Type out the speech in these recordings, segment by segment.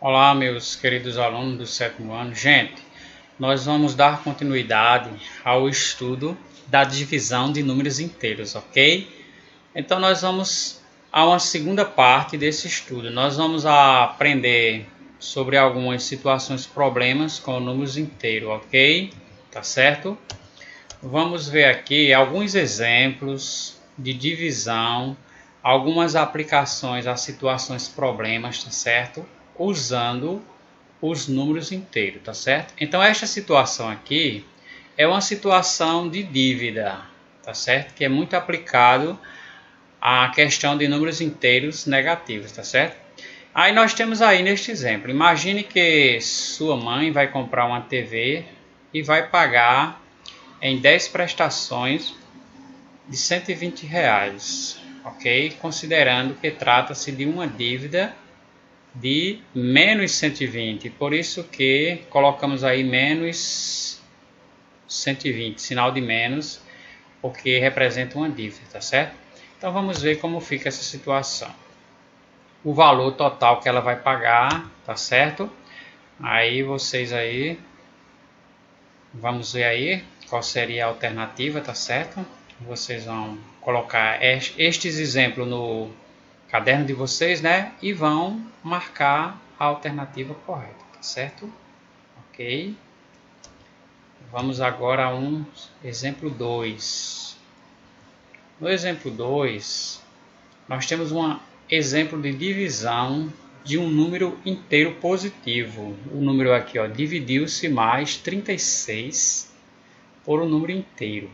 Olá, meus queridos alunos do sétimo ano. Gente, nós vamos dar continuidade ao estudo da divisão de números inteiros, ok? Então, nós vamos a uma segunda parte desse estudo. Nós vamos aprender sobre algumas situações, problemas com números inteiros, ok? Tá certo? Vamos ver aqui alguns exemplos de divisão, algumas aplicações a situações, problemas, tá certo? Usando os números inteiros, tá certo? Então esta situação aqui é uma situação de dívida, tá certo? Que é muito aplicado à questão de números inteiros negativos, tá certo? Aí nós temos aí neste exemplo, imagine que sua mãe vai comprar uma TV e vai pagar em 10 prestações de R$ 120, ok? Considerando que trata-se de uma dívida de menos 120, por isso que colocamos aí menos 120, sinal de menos, porque representa uma dívida, tá certo? Então vamos ver como fica essa situação. O valor total que ela vai pagar, tá certo? Aí vocês aí, vamos ver aí qual seria a alternativa, tá certo? Vocês vão colocar estes exemplos no caderno de vocês, né? E vão marcar a alternativa correta, tá certo? Ok. Vamos agora a um exemplo 2. No exemplo 2, nós temos um exemplo de divisão de um número inteiro positivo. O número aqui, ó, dividiu-se mais 36 por um número inteiro.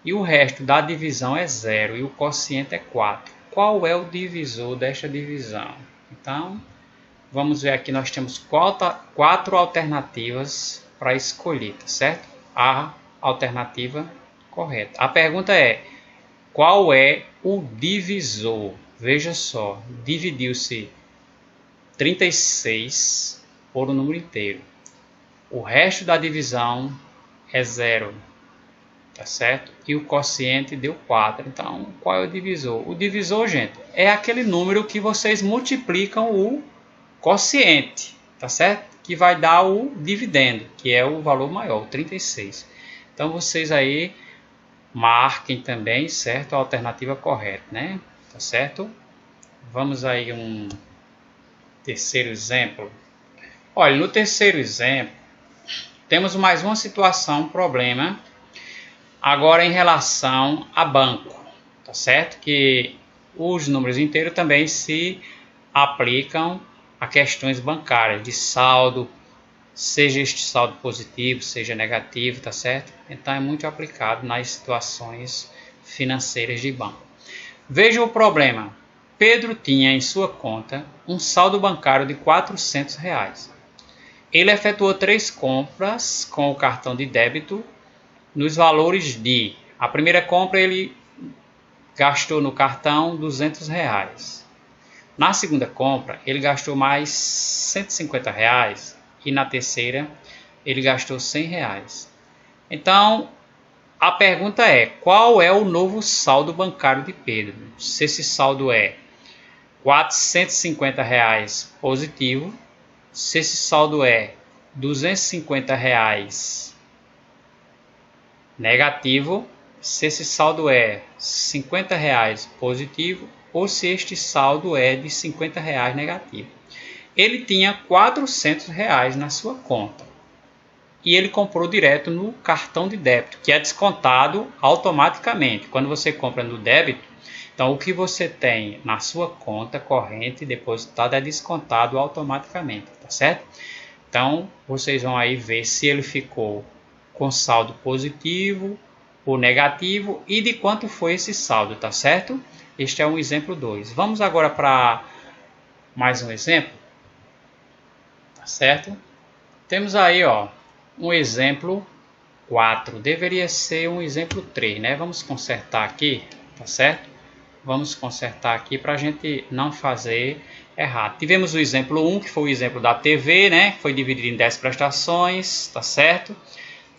E o resto da divisão é 0 e o quociente é 4. Qual é o divisor desta divisão? Então, vamos ver aqui, nós temos 4 alternativas para escolher, tá certo? A alternativa correta. A pergunta é, qual é o divisor? Veja só, dividiu-se 36 por um número inteiro. O resto da divisão é 0. Tá certo? E o quociente deu 4. Então, qual é o divisor? O divisor, gente, é aquele número que vocês multiplicam o quociente, tá certo? Que vai dar o dividendo, que é o valor maior, o 36. Então, vocês aí marquem também, certo? A alternativa correta, né? Tá certo? Vamos aí um terceiro exemplo. Olha, no terceiro exemplo, temos mais uma situação, um problema, agora em relação a banco, tá certo? Que os números inteiros também se aplicam a questões bancárias, de saldo, seja este saldo positivo, seja negativo, tá certo? Então é muito aplicado nas situações financeiras de banco. Veja o problema. Pedro tinha em sua conta um saldo bancário de R$ 400. Ele efetuou 3 compras com o cartão de débito nos valores de, a primeira compra ele gastou no cartão R$ 200. Na segunda compra ele gastou mais R$ 150 e na terceira ele gastou R$ 100. Então a pergunta é, qual é o novo saldo bancário de Pedro? Se esse saldo é R$ 450 positivo, se esse saldo é R$ 250 negativo, se esse saldo é R$ 50 positivo ou se este saldo é de R$ 50 negativo. Ele tinha R$ 400 na sua conta e ele comprou direto no cartão de débito, que é descontado automaticamente. Quando você compra no débito, então o que você tem na sua conta corrente depositada é descontado automaticamente, tá certo? Então vocês vão aí ver se ele ficou com saldo positivo ou negativo e de quanto foi esse saldo, tá certo? Este é um exemplo 2. Vamos agora para mais um exemplo, tá certo? Temos aí, ó, um exemplo 4. Deveria ser um exemplo 3, né? Vamos consertar aqui, tá certo? Vamos consertar aqui para a gente não fazer errado. Tivemos o exemplo 1, que foi o exemplo da TV, né? Foi dividido em 10 prestações, tá certo?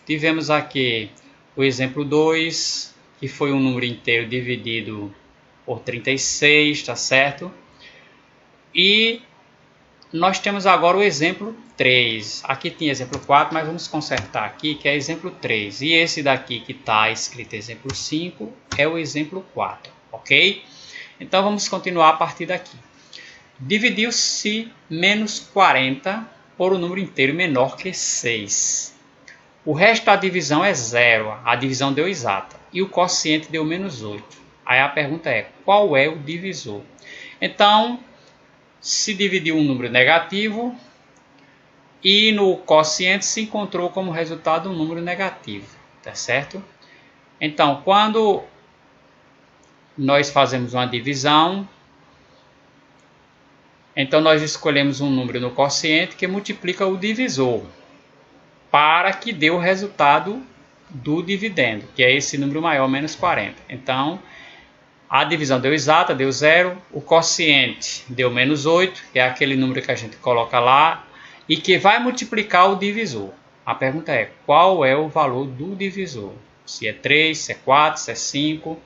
Tivemos aqui o exemplo 2, que foi um número inteiro dividido por 36, tá certo? E nós temos agora o exemplo 3. Aqui tinha exemplo 4, mas vamos consertar aqui, que é exemplo 3. E esse daqui que está escrito exemplo 5 é o exemplo 4, ok? Então vamos continuar a partir daqui. Dividiu-se menos 40 por um número inteiro menor que 6. O resto da divisão é 0, a divisão deu exata. E o quociente deu menos 8. Aí a pergunta é, qual é o divisor? Então, se dividiu um número negativo e no quociente se encontrou como resultado um número negativo, tá certo? Então, quando nós fazemos uma divisão, então nós escolhemos um número no quociente que multiplica o divisor para que dê o resultado do dividendo, que é esse número maior, menos 40. Então, a divisão deu exata, deu 0. O quociente deu menos 8, que é aquele número que a gente coloca lá e que vai multiplicar o divisor. A pergunta é, qual é o valor do divisor? Se é 3, se é 4, se é 5,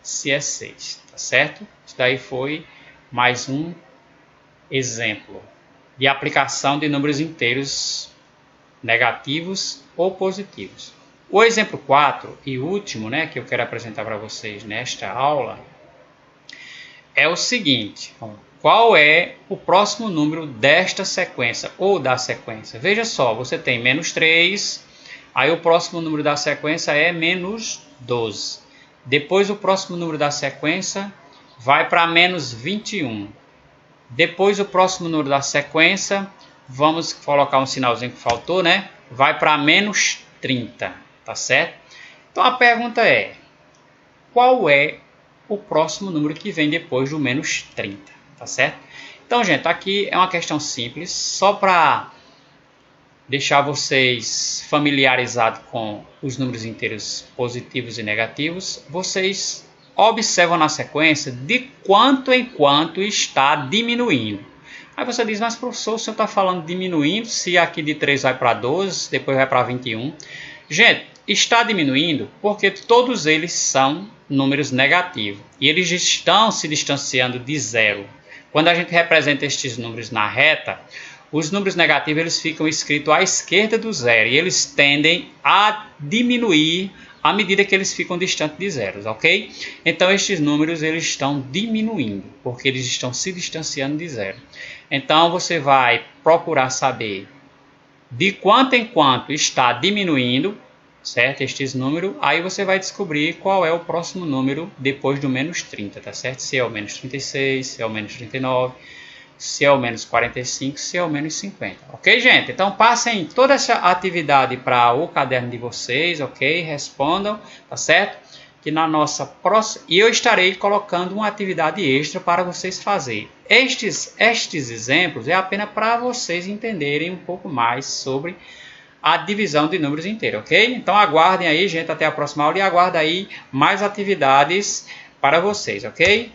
se é 6, tá certo? Isso daí foi mais um exemplo de aplicação de números inteiros negativos ou positivos. O exemplo 4 e último, que eu quero apresentar para vocês nesta aula é o seguinte: qual é o próximo número desta sequência ou da sequência? Veja só, você tem menos 3, aí o próximo número da sequência é menos 12. Depois o próximo número da sequência vai para menos 21. Depois o próximo número da sequência, vamos colocar um sinalzinho que faltou, vai para menos 30, tá certo? Então a pergunta é, qual é o próximo número que vem depois do menos 30, tá certo? Então, gente, aqui é uma questão simples, só para deixar vocês familiarizados com os números inteiros positivos e negativos. Vocês observam na sequência de quanto em quanto está diminuindo. Aí você diz, mas professor, o senhor está falando diminuindo, se aqui de 3 vai para 12, depois vai para 21. Gente, está diminuindo porque todos eles são números negativos e eles estão se distanciando de 0. Quando a gente representa estes números na reta, os números negativos eles ficam escritos à esquerda do 0 e eles tendem a diminuir à medida que eles ficam distantes de 0, ok? Então estes números eles estão diminuindo porque eles estão se distanciando de 0. Então você vai procurar saber de quanto em quanto está diminuindo, certo? Estes números, aí você vai descobrir qual é o próximo número depois do menos 30, tá certo? Se é o menos 36, se é o menos 39, se é o menos 45, se é o menos 50. Ok, gente? Então passem toda essa atividade para o caderno de vocês, ok? Respondam, tá certo? Que na nossa próxima... E eu estarei colocando uma atividade extra para vocês fazerem. Estes exemplos é apenas para vocês entenderem um pouco mais sobre a divisão de números inteiros, ok? Então aguardem aí, gente, até a próxima aula e aguardem aí mais atividades para vocês, ok?